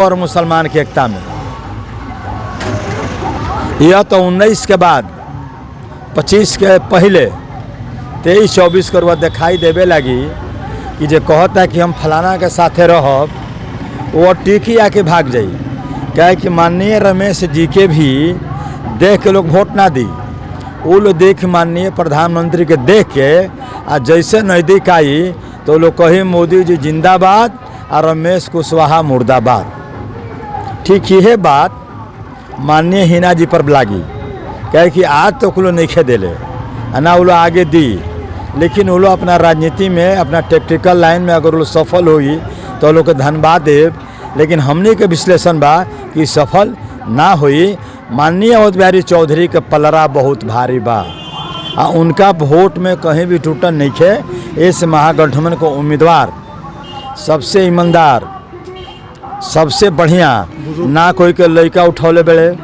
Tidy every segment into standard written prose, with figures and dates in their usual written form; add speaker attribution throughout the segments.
Speaker 1: और मुसलमान की एकता में। यह तो 19 के बाद 25 के पहले 23-24 के रुआ दिखाई देवे लगी कि जे कहता है कि हम फलाना के साथे रहब, वो टीकी आके भाग जाई। क्या कि माननीय रमेश जी के भी देख के लोग वोट ना दी, वो लोग देख माननीय प्रधानमंत्री के देख के आ जैसे नज़दीक आई तो लोग कही मोदी जी जिंदाबाद और रमेश कुशवाहा मुर्दाबाद। ठीक यह बात माननीय हिना जी पर लागी, क्या कि आज तो कुलो नहीं खे दिले ना वो लोग आगे दी, लेकिन वो लोग अपना राजनीति में अपना टेक्टिकल लाइन में अगर वो सफल हुई तो लोग के धन्यवाद देव। लेकिन हमने के विश्लेषण बा कि सफल ना हुई। माननीय अवध बिहारी चौधरी के पलरा बहुत भारी बा आ उनका वोट में कहीं भी टूटन नहीं खे। इस महागठबंधन को उम्मीदवार सबसे ईमानदार, सबसे बढ़िया, ना कोई के लड़का उठौले बेड़े,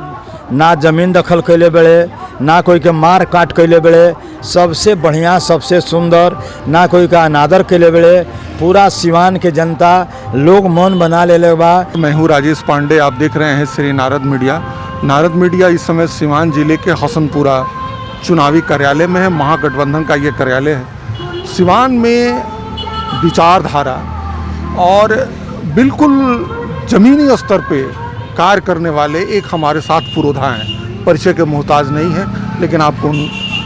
Speaker 1: ना जमीन दखल कैले बेड़े, ना कोई के मार काट कैले बेड़े, सबसे बढ़िया, सबसे सुंदर, ना कोई का अनादर कैले बेड़े। पूरा सिवान के जनता लोग मन बना ले बा।
Speaker 2: मैं हूँ राजेश पांडे, आप देख रहे हैं श्री नारद मीडिया। नारद मीडिया इस समय सिवान जिले के हसनपुरा चुनावी कार्यालय में है। महागठबंधन का ये कार्यालय है। सिवान में विचारधारा और बिल्कुल ज़मीनी स्तर पे कार्य करने वाले एक हमारे साथ पुरोधा हैं। परिचय के मोहताज नहीं है, लेकिन आपको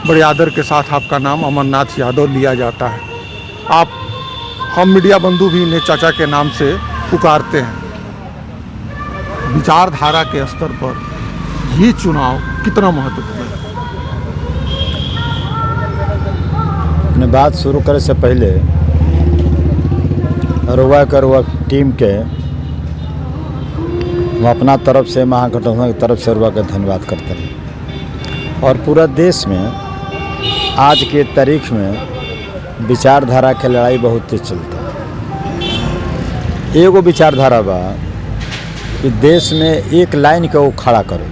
Speaker 2: बड़े आदर के साथ आपका नाम अमरनाथ यादव लिया जाता है। हम मीडिया बंधु भी इन्हें चाचा के नाम से पुकारते हैं। विचारधारा के स्तर पर ये चुनाव कितना महत्वपूर्ण है?
Speaker 1: अपने बात शुरू करे से पहले रुआ टीम के हम अपना तरफ से, महागठबंधन की तरफ से रुआ का धन्यवाद करते हैं। और पूरा देश में आज के तारीख में विचारधारा के लड़ाई बहुत तेज चलता है। एगो विचारधारा बा कि देश में एक लाइन के वो खड़ा करे।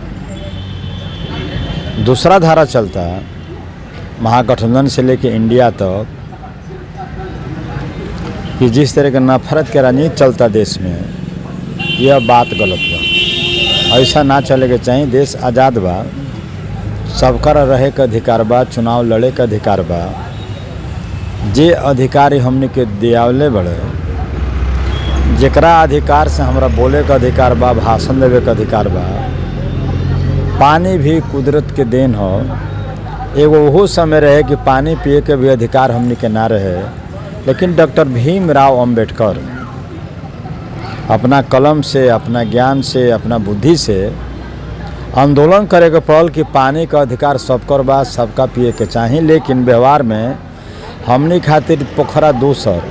Speaker 1: दूसरा धारा चलता महागठबंधन से लेके इंडिया तक कि जिस तरह का नफरत के राजनीति चलता देश में, यह बात गलत बा। ऐसा ना चले के चाहिए। देश आज़ाद बा, सबका रहे का अधिकार बा, चुनाव लड़े का अधिकार बा। जे अधिकारी हमने के दियावले बड़े, जकरा अधिकार से हमरा बोले का अधिकार बा, भाषण देवे का अधिकार बा। पानी भी कुदरत के देन हो। एगो वो समय रहे कि पानी पिए के भी अधिकार हमने के ना रहे, लेकिन डॉक्टर भीमराव अंबेडकर अपना कलम से, अपना ज्ञान से, अपना बुद्धि से आंदोलन करे के पड़ल कि पानी का अधिकार सबकर बा, सबका पिए के चाहिए। लेकिन व्यवहार में हमनी खातिर पोखरा दूसर,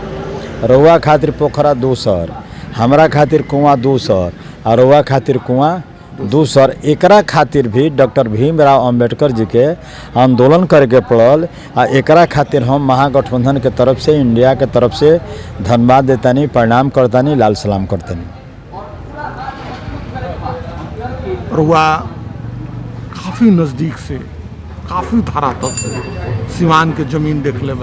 Speaker 1: रउआ खातिर पोखरा दूसर, हमरा खातिर कुआं दूसर और रउआ खातिर कुआं दूसर। एकरा खातिर भी डॉक्टर भीमराव अंबेडकर जी के आंदोलन करके पड़ल। आ एकरा खातिर हम महागठबंधन के तरफ से, इंडिया के तरफ से धन्यवाद देतानी, प्रणाम करतानी, लाल सलाम करतानी।
Speaker 2: रुआ काफ़ी नज़दीक से, काफ़ी धरातल से सिवान के ज़मीन देख ले।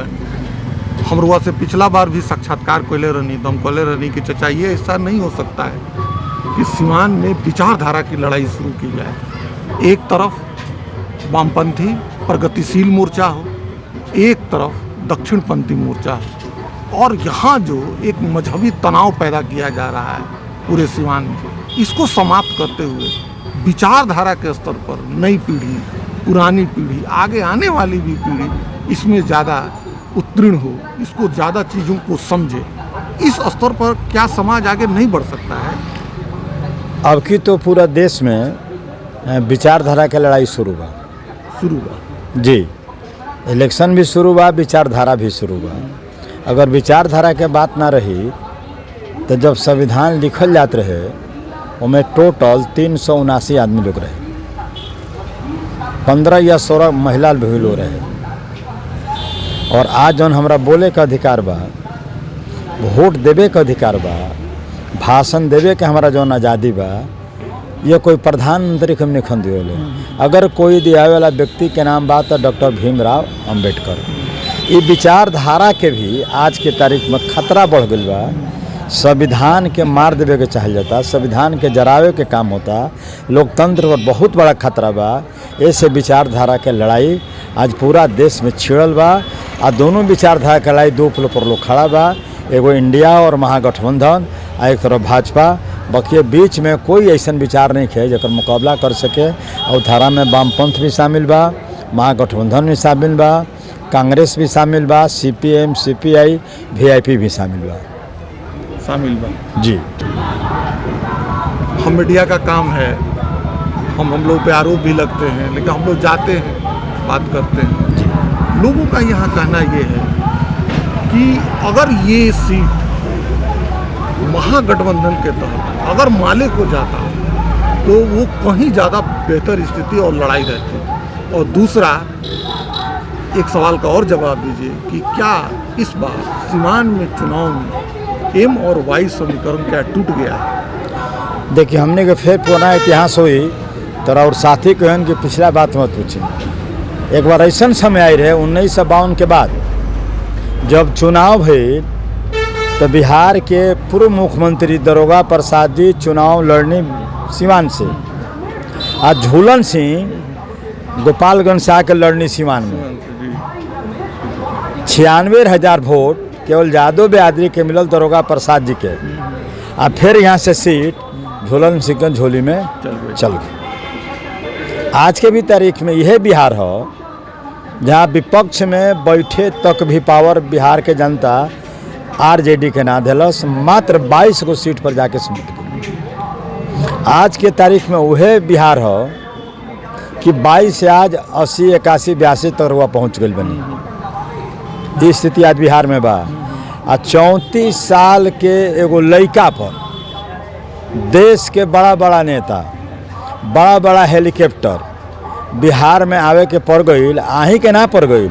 Speaker 2: हम रुआ से पिछला बार भी साक्षात्कार कोले रहनी तो हम कोले रहनी कि चचा ये ऐसा नहीं हो सकता है कि सिवान में विचारधारा की लड़ाई शुरू की जाए। एक तरफ वामपंथी प्रगतिशील मोर्चा हो, एक तरफ दक्षिणपंथी मोर्चा हो, और यहाँ जो एक मजहबी तनाव पैदा किया जा रहा है पूरे सिवान में, इसको समाप्त करते हुए विचारधारा के स्तर पर नई पीढ़ी, पुरानी पीढ़ी, आगे आने वाली भी पीढ़ी इसमें ज़्यादा उत्तीर्ण हो, इसको ज़्यादा चीज़ों को समझे, इस स्तर पर क्या समाज आगे नहीं बढ़ सकता है?
Speaker 1: अब की तो पूरा देश में विचारधारा की लड़ाई शुरू बा जी। इलेक्शन भी शुरू बा, विचारधारा भी शुरू बा। अगर विचारधारा के बात ना रही तो जब संविधान लिखल जात रहे उनमें टोटल 379 आदमी लोग रहे, 15 या 16 महिला भी लोग रहे। और आज जौन हमरा बोले का अधिकार बा, वोट देवे का अधिकार बा, भाषण देवे के हमारा जौन आज़ादी बा, ये कोई प्रधानमंत्री के नहीं दिए। अगर कोई दिया वाला व्यक्ति के नाम बा तो डॉक्टर भीमराव अंबेडकर। ये विचारधारा के भी आज के तारीख में खतरा बढ़ गई बा संविधान के मार देवे के चाहल जाता, संविधान के जरावे के काम होता, लोकतंत्र पर बहुत बड़ा खतरा बा। ऐसे विचारधारा के लड़ाई आज पूरा देश में छिड़ल बा। आ दोनों विचारधारा के लड़ाई दो पुल पर लोग खड़ा बा, एगो इंडिया और महागठबंधन आ एक तरफ भाजपा। बाकी बीच में कोई ऐसा विचार नहीं है जकर मुकाबला कर सके। और धारा में वामपंथ भी शामिल बा, महागठबंधन भी शामिल बा, कांग्रेस भी शामिल बा, CPM CPI VIP भी शामिल बा जी।
Speaker 2: हम मीडिया का काम है, हम लोग पे आरोप भी लगते हैं, लेकिन हम लोग जाते हैं, बात करते हैं जी। लोगों का यहाँ कहना ये है कि अगर ये सीट महागठबंधन के तहत अगर माले को जाता तो वो कहीं ज़्यादा बेहतर स्थिति और लड़ाई रहती। और दूसरा एक सवाल का और जवाब दीजिए कि क्या इस बार सीवान में चुनाव में M और Y समीकरण क्या टूट गया है?
Speaker 1: देखिए, हमने के फिर पुराना इतिहास हुई तरह और साथी कहन कि पिछला बात मत पूछी। एक बार ऐसा समय आई रहे 1952 के बाद जब चुनाव भई तो बिहार के पूर्व मुख्यमंत्री दरोगा प्रसाद जी चुनाव लड़ने सीवान से, आज झूलन सिंह गोपालगंज से आकर लड़नी सीवान में। 96,000 वोट केवल यादव बिरादरी के मिलल दरोगा प्रसाद जी के। आ फिर यहाँ से सीट झूलन सिंह के झोली में चल गई। आज के भी तारीख में यह बिहार हो जहाँ विपक्ष में बैठे तक भी पावर बिहार के जनता RJD के ना दिलस, मात्र 22 को सीट पर जाके सिमट गई। आज के तारीख में वह बिहार हो कि 22 से आज 80 81 82 तक रुआ पहुँच गई बनी। ये स्थिति आज बिहार में बा। आ 34 साल के एगो लड़का पर देश के बड़ा बड़ा नेता, बड़ा बड़ा हेलीकॉप्टर बिहार में आवे के पड़ गई, आही के ना पड़ गई,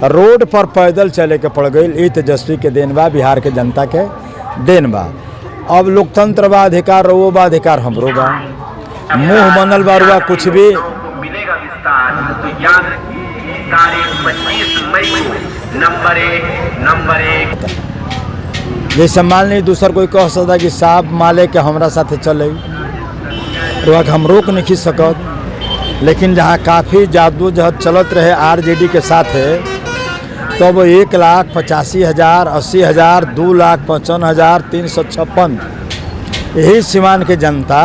Speaker 1: रोड पर पैदल चले के पड़ गई। ई तेजस्वी के देन बा, बिहार के जनता के देन बा। अब लोकतंत्र बा, अधिकार रहो बा, अधिकार हमरो बा। मुंह बनल बारुआ कुछ भी
Speaker 3: मिलेगा विस्तार। तो याद रखिए तारीख 25 मई को नंबर एक
Speaker 1: जैसे मान ली दूसर कोई कह सकता कि साहब माले के हमरा साथे चले, तो हम रोक नहीं खींच सकत। लेकिन जहाँ काफ़ी जादूजहद चलत रहे RJD के साथ है, तो वो 1,85,000 80,000 2,55,000 356 यही सीवान के जनता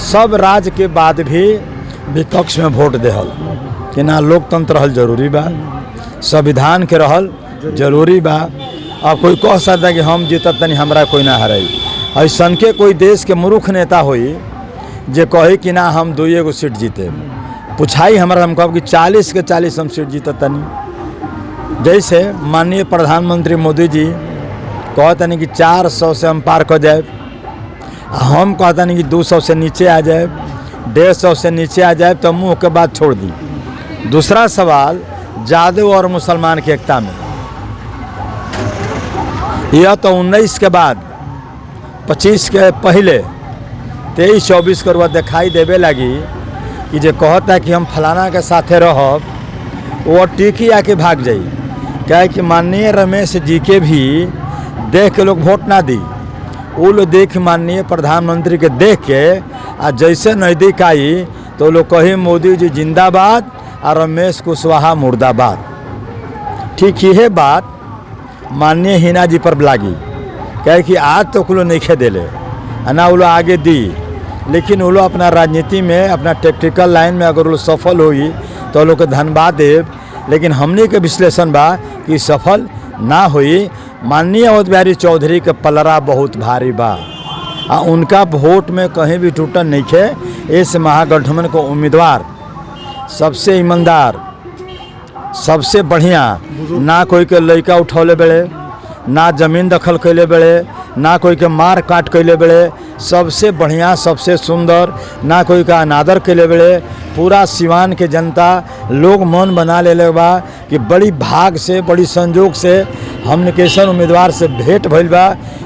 Speaker 1: सब राज्य के बाद भी विपक्ष में वोट देहल कि ना लोकतंत्र रहल जरूरी बा, संविधान के रहल जरूरी बा। अब कोई कह सकता कि हम जीतत तनी हमरा कोई ना हराई। ऐसन के कोई देश के मूर्ख नेता होई जे कहे कि ना हम 2 सीट जीते, पूछाई हमारा, हम कहब कि 40 के 40 हम सीट जीतत तनी। जैसे माननीय प्रधानमंत्री मोदी जी कहतनी कि 400 से हम पार कर जाए, हम कहतनी कि 200 से नीचे आ जाए, 150 से नीचे आ जाए तो मुँह के बात छोड़ दी। दूसरा सवाल यादव और मुसलमान की एकता में, यह तो 19 के बाद 25 के पहले 23-24 के बाद दिखाई देवे लगी कि जे कहता कि हम फलाना के साथे रहब वो टीकी आके भाग जाई। क्या कि माननीय रमेश जी के भी देख के लोग वोट ना दी, वो लोग देख माननीय प्रधानमंत्री के देख के आ जैसे नज़दीक आई तो लोग कही मोदी जी जिंदाबाद और रमेश कुशवाहा मुर्दाबाद। ठीक यह बात माननीय हिना जी पर लागी, क्या कि आज तो कुलो नहीं खे दिले ना वो लोग आगे दी, लेकिन वो लोग अपना राजनीति में अपना टेक्टिकल लाइन में अगर वो सफल हुई तो लोग के धन्यवाद देव। लेकिन हमने के विश्लेषण बा कि सफल ना हुई। माननीय अवध बिहारी चौधरी के पलरा बहुत भारी बा, उनका वोट में कहीं भी टूटन नहीं खे। इस महागठबंधन को उम्मीदवार सबसे ईमानदार, सबसे बढ़िया, ना कोई के लड़का उठौले बेड़े, ना जमीन दखल कैले बेड़े, ना कोई के मार काट कैले बेड़े, सबसे बढ़िया सबसे सुंदर, ना कोई का अनादर कैले बेड़े। पूरा सीवान के जनता लोग मन बना ले बा कि बड़ी भाग से, बड़ी संजोग से हमने कैसन उम्मीदवार से भेंट भइल बा।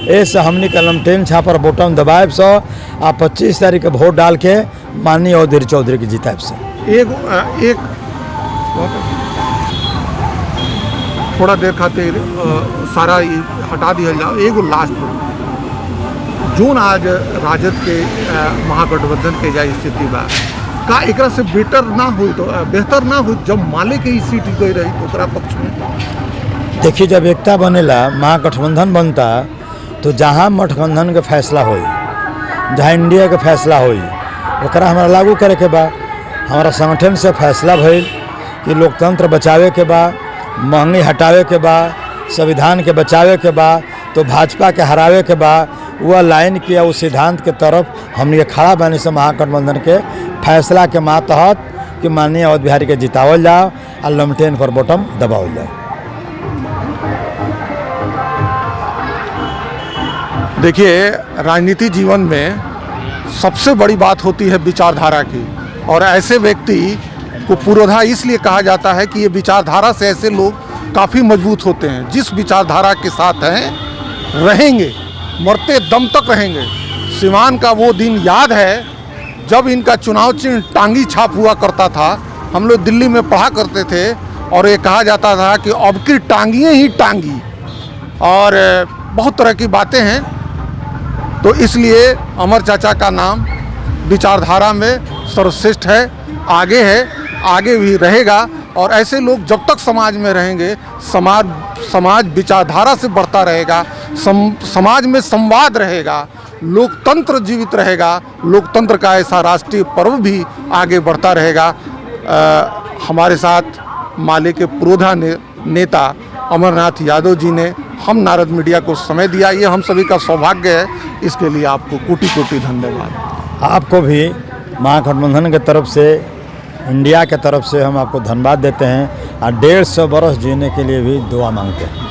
Speaker 1: ऐसे हमने के लमटेन छापर बटन दबाएब सो आ 25 तारीख के वोट डाल के माननीय अवध चौधरी के जिताएब से।
Speaker 2: एक थोड़ा देर खातिर सारा हटा दिया जाओ। एगो लास्ट जोन आज राजद के महागठबंधन के जा स्थिति बा का एकरा से बेटर ना हुई तो बेहतर ना हुई जब माले के ही सीट गई रही ओकरा पक्ष में।
Speaker 1: देखिए, जब एकता बनेला, महागठबंधन बनता, तो जहाँ गठबंधन के फैसला होई, जहाँ इंडिया के फैसला होई, ओकरा हमारा लागू करे के बा। हमारा संगठन से फैसला भइल कि लोकतंत्र बचावे के बा, महंगी हटावे के बा, संविधान के बचावे के बा, तो भाजपा के हरावे के बा। वह लाइन के या उस सिद्धांत के तरफ हम ये खड़ा बने से महागठबंधन के फैसला के मातहत कि माननीय अवध बिहारी के जितावल जाओ और लमटेन पर बटन दबावल जाओ।
Speaker 2: देखिए, राजनीति जीवन में सबसे बड़ी बात होती है विचारधारा की, और ऐसे व्यक्ति को पुरोधा इसलिए कहा जाता है कि ये विचारधारा से ऐसे लोग काफ़ी मजबूत होते हैं। जिस विचारधारा के साथ हैं रहेंगे, मरते दम तक रहेंगे। सिवान का वो दिन याद है जब इनका चुनाव चिन्ह टांगी छाप हुआ करता था। हम लोग दिल्ली में पढ़ा करते थे और ये कहा जाता था कि अब की टांगियाँ ही टांगी, और बहुत तरह की बातें हैं। तो इसलिए अमर चाचा का नाम विचारधारा में सर्वश्रेष्ठ है, आगे भी रहेगा। और ऐसे लोग जब तक समाज में रहेंगे, समाज विचारधारा से बढ़ता रहेगा, समाज में संवाद रहेगा, लोकतंत्र जीवित रहेगा। लोकतंत्र का ऐसा राष्ट्रीय पर्व भी आगे बढ़ता रहेगा। हमारे साथ माले के पुरोधा नेता अमरनाथ यादव जी ने हम नारद मीडिया को समय दिया, ये हम सभी का सौभाग्य है। इसके लिए आपको कोटि कोटि धन्यवाद।
Speaker 1: आपको भी महागठबंधन के तरफ से, इंडिया के तरफ से हम आपको धन्यवाद देते हैं और 150 बरस जीने के लिए भी दुआ मांगते हैं।